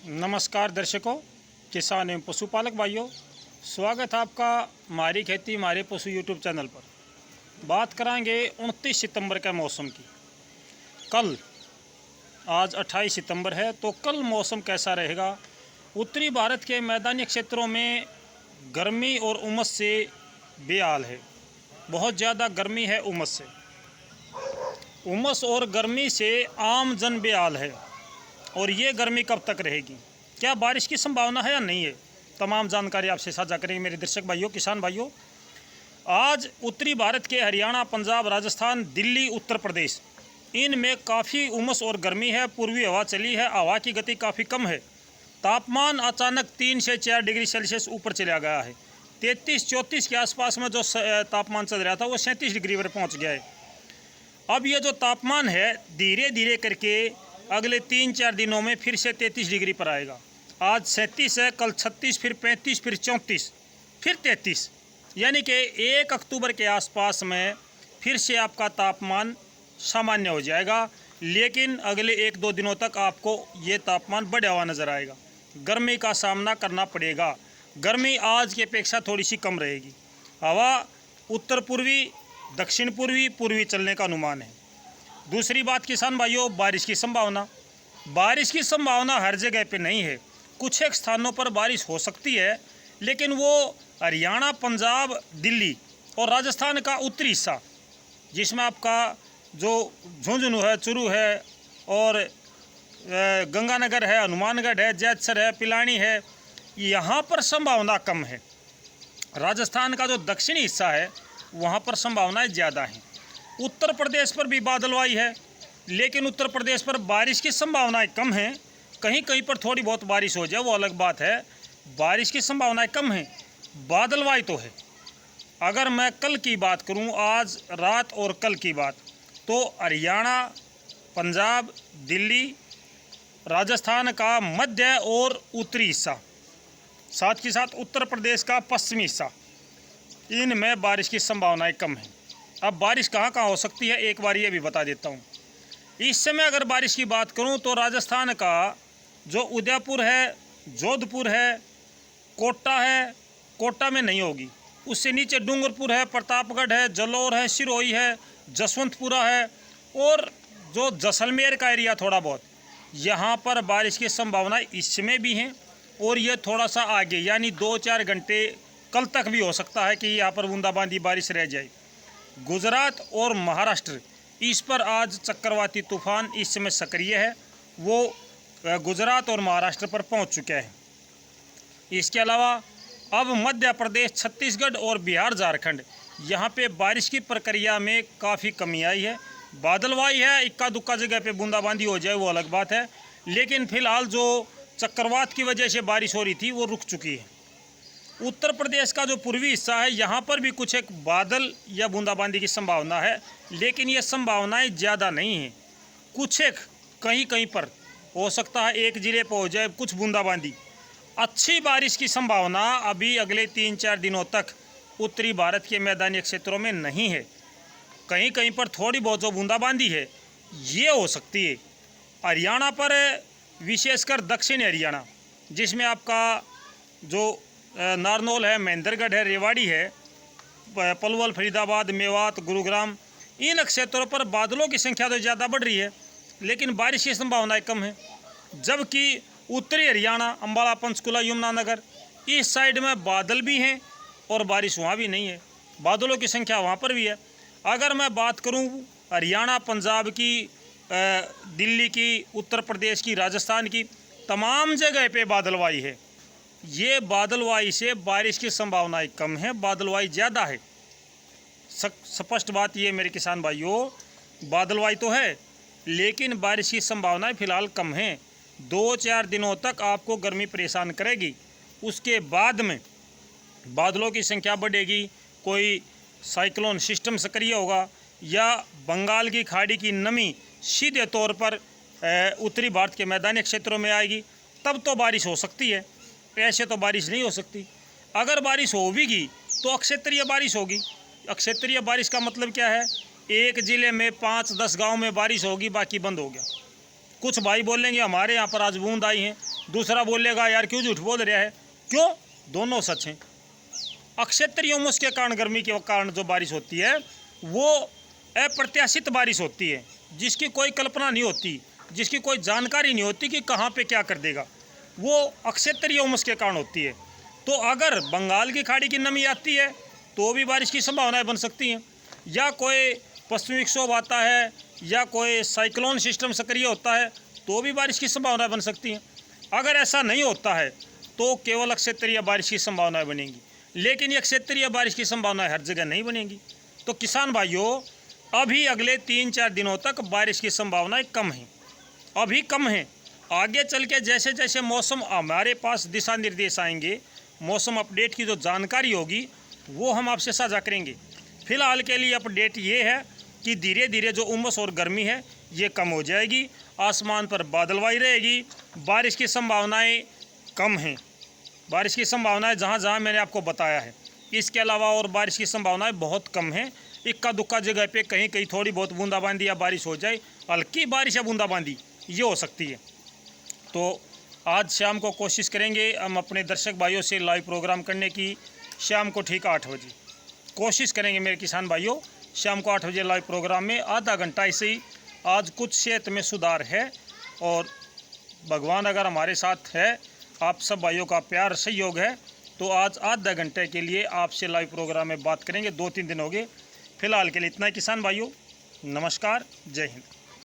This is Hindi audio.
नमस्कार दर्शकों, किसान एवं पशुपालक भाइयों, स्वागत है आपका हमारी खेती हमारे पशु यूट्यूब चैनल पर। बात कराएंगे 29 सितंबर के मौसम की। कल आज 28 सितंबर है, तो कल मौसम कैसा रहेगा। उत्तरी भारत के मैदानी क्षेत्रों में गर्मी और उमस से बेहाल है। बहुत ज़्यादा गर्मी है, उमस और गर्मी से आम जन बेहाल है। और ये गर्मी कब तक रहेगी, क्या बारिश की संभावना है या नहीं है, तमाम जानकारी आपसे साझा करेंगे मेरे दर्शक भाइयों, किसान भाइयों। आज उत्तरी भारत के हरियाणा, पंजाब, राजस्थान, दिल्ली, उत्तर प्रदेश, इनमें काफ़ी उमस और गर्मी है। पूर्वी हवा चली है, हवा की गति काफ़ी कम है। तापमान अचानक 3 से 4 डिग्री सेल्सियस ऊपर चला गया है। 33-34 के आसपास में जो तापमान चल रहा था वो 37 डिग्री पर पहुँच गया है। अब ये जो तापमान है धीरे धीरे करके अगले 3-4 दिनों में फिर से 33 डिग्री पर आएगा। आज 37 है, कल 36, फिर 35, फिर 34, फिर 33, यानी कि 1 अक्टूबर के आसपास में फिर से आपका तापमान सामान्य हो जाएगा। लेकिन अगले 1-2 दिनों तक आपको ये तापमान बढ़ा हुआ नज़र आएगा। गर्मी का सामना करना पड़ेगा। गर्मी आज की अपेक्षा थोड़ी सी कम रहेगी। हवा उत्तर पूर्वी, दक्षिण पूर्वी, पूर्वी चलने का अनुमान है। दूसरी बात किसान भाइयों, बारिश की संभावना हर जगह पे नहीं है। कुछ एक स्थानों पर बारिश हो सकती है, लेकिन वो हरियाणा, पंजाब, दिल्ली और राजस्थान का उत्तरी हिस्सा, जिसमें आपका जो झुंझुनू है, चुरू है और गंगानगर है, हनुमानगढ़ है, जैतसर है, पिलानी है, यहाँ पर संभावना कम है। राजस्थान का जो दक्षिणी हिस्सा है वहाँ पर संभावनाएं ज़्यादा हैं। उत्तर प्रदेश पर भी बादलवाई है, लेकिन उत्तर प्रदेश पर बारिश की संभावनाएं कम हैं। कहीं कहीं पर थोड़ी बहुत बारिश हो जाए वो अलग बात है। बारिश की संभावनाएं कम हैं, बादलवाई तो है। अगर मैं कल की बात करूं, आज रात और कल की बात, तो हरियाणा, पंजाब, दिल्ली, राजस्थान का मध्य और उत्तरी हिस्सा, साथ ही साथ उत्तर प्रदेश का पश्चिमी हिस्सा, इनमें बारिश की संभावनाएं कम हैं। अब बारिश कहाँ कहाँ हो सकती है एक बार ये भी बता देता हूँ। इस समय अगर बारिश की बात करूँ तो राजस्थान का जो उदयपुर है, जोधपुर है, कोटा है, कोटा में नहीं होगी। उससे नीचे डूंगरपुर है, प्रतापगढ़ है, जलोर है, सिरोही है, जसवंतपुरा है और जो जैसलमेर का एरिया थोड़ा बहुत, यहाँ पर बारिश की संभावना इस समय भी हैं। और ये थोड़ा सा आगे यानी 2-4 घंटे कल तक भी हो सकता है कि यहाँ पर बूंदाबांदी बारिश रह जाए। गुजरात और महाराष्ट्र, इस पर आज चक्रवाती तूफान इस समय सक्रिय है, वो गुजरात और महाराष्ट्र पर पहुंच चुके हैं। इसके अलावा अब मध्य प्रदेश, छत्तीसगढ़ और बिहार, झारखंड, यहाँ पे बारिश की प्रक्रिया में काफ़ी कमी आई है। बादलवाई है, इक्का दुक्का जगह पे बूंदाबांदी हो जाए वो अलग बात है, लेकिन फिलहाल जो चक्रवात की वजह से बारिश हो रही थी वो रुक चुकी है। उत्तर प्रदेश का जो पूर्वी हिस्सा है यहाँ पर भी कुछ एक बादल या बूंदाबांदी की संभावना है, लेकिन ये संभावनाएं ज़्यादा नहीं हैं। कुछ एक कहीं कहीं पर हो सकता है, एक ज़िले पर हो जाए कुछ बूंदाबांदी। अच्छी बारिश की संभावना अभी अगले 3-4 दिनों तक उत्तरी भारत के मैदानी क्षेत्रों में नहीं है। कहीं कहीं पर थोड़ी बहुत जो बूंदाबांदी है ये हो सकती है। हरियाणा पर, विशेषकर दक्षिणी हरियाणा, जिसमें आपका जो नारनौल है, महेंद्रगढ़ है, रेवाड़ी है, पलवल, फरीदाबाद, मेवात, गुरुग्राम, इन क्षेत्रों पर बादलों की संख्या तो ज़्यादा बढ़ रही है, लेकिन बारिश की संभावनाएं कम है। जबकि उत्तरी हरियाणा, अम्बाला, पंचकुला, यमुनानगर, इस साइड में बादल भी हैं और बारिश वहाँ भी नहीं है, बादलों की संख्या वहाँ पर भी है। अगर मैं बात करूँ हरियाणा, पंजाब की, दिल्ली की, उत्तर प्रदेश की, राजस्थान की, तमाम जगह पे बादलवाई है। ये बादलवाई से बारिश की संभावनाएं कम है, बादलवाई ज़्यादा है। स्पष्ट बात ये मेरे किसान भाइयों, बादलवाई तो है लेकिन बारिश की संभावनाएं फ़िलहाल कम हैं। 2-4 दिनों तक आपको गर्मी परेशान करेगी, उसके बाद में बादलों की संख्या बढ़ेगी। कोई साइक्लोन सिस्टम सक्रिय होगा या बंगाल की खाड़ी की नमी सीधे तौर पर उत्तरी भारत के मैदानी क्षेत्रों में आएगी, तब तो बारिश हो सकती है। ऐसे तो बारिश नहीं हो सकती। अगर बारिश होगी तो अक्षेत्रीय बारिश होगी। अक्षेत्रीय बारिश का मतलब क्या है, एक ज़िले में 5-10 गांव में बारिश होगी, बाकी बंद हो गया। कुछ भाई बोलेंगे हमारे यहाँ पर आज बूंद आई हैं, दूसरा बोलेगा यार क्यों झूठ बोल रहा है। क्यों? दोनों सच हैं। अक्षेत्रीय उमस के कारण, गर्मी के कारण जो बारिश होती है वो अप्रत्याशित बारिश होती है, जिसकी कोई कल्पना नहीं होती, जिसकी कोई जानकारी नहीं होती कि कहाँ पे क्या कर देगा। वो अक्षेत्रीय उमस के कारण होती है। तो अगर बंगाल की खाड़ी की नमी आती है तो भी बारिश की संभावनाएं बन सकती हैं, या कोई पश्चिमी विक्षोभ आता है, या कोई साइक्लोन सिस्टम सक्रिय होता है तो भी बारिश की संभावनाएं बन सकती हैं। अगर ऐसा नहीं होता है तो केवल अक्षेत्रीय बारिश की संभावनाएं बनेंगी, लेकिन ये क्षेत्रीय बारिश की संभावना हर जगह नहीं बनेगी। तो किसान भाइयों, अभी अगले 3-4 दिनों तक बारिश की संभावनाएं कम हैं, अभी कम हैं। आगे चल के जैसे जैसे मौसम हमारे पास दिशा निर्देश आएंगे, मौसम अपडेट की जो जानकारी होगी वो हम आपसे साझा करेंगे। फिलहाल के लिए अपडेट ये है कि धीरे धीरे जो उमस और गर्मी है ये कम हो जाएगी, आसमान पर बादलवाई रहेगी, बारिश की संभावनाएं कम हैं। बारिश की संभावनाएं जहाँ जहाँ मैंने आपको बताया है, इसके अलावा और बारिश की संभावनाएं बहुत कम हैं। इक्का दुक्का जगह पे कहीं कहीं थोड़ी बहुत बूंदाबांदी या बारिश हो जाए, हल्की बारिश या बूंदाबांदी ये हो सकती है। तो आज शाम को कोशिश करेंगे हम अपने दर्शक भाइयों से लाइव प्रोग्राम करने की, शाम को ठीक 8 बजे कोशिश करेंगे मेरे किसान भाइयों। शाम को 8 बजे लाइव प्रोग्राम में आधा घंटा ऐसे ही आज कुछ क्षेत्र में सुधार है, और भगवान अगर हमारे साथ है, आप सब भाइयों का प्यार सहयोग है, तो आज आधा घंटे के लिए आपसे लाइव प्रोग्राम में बात करेंगे। 2-3 दिन हो गए। फिलहाल के लिए इतना ही किसान भाइयों, नमस्कार, जय हिंद।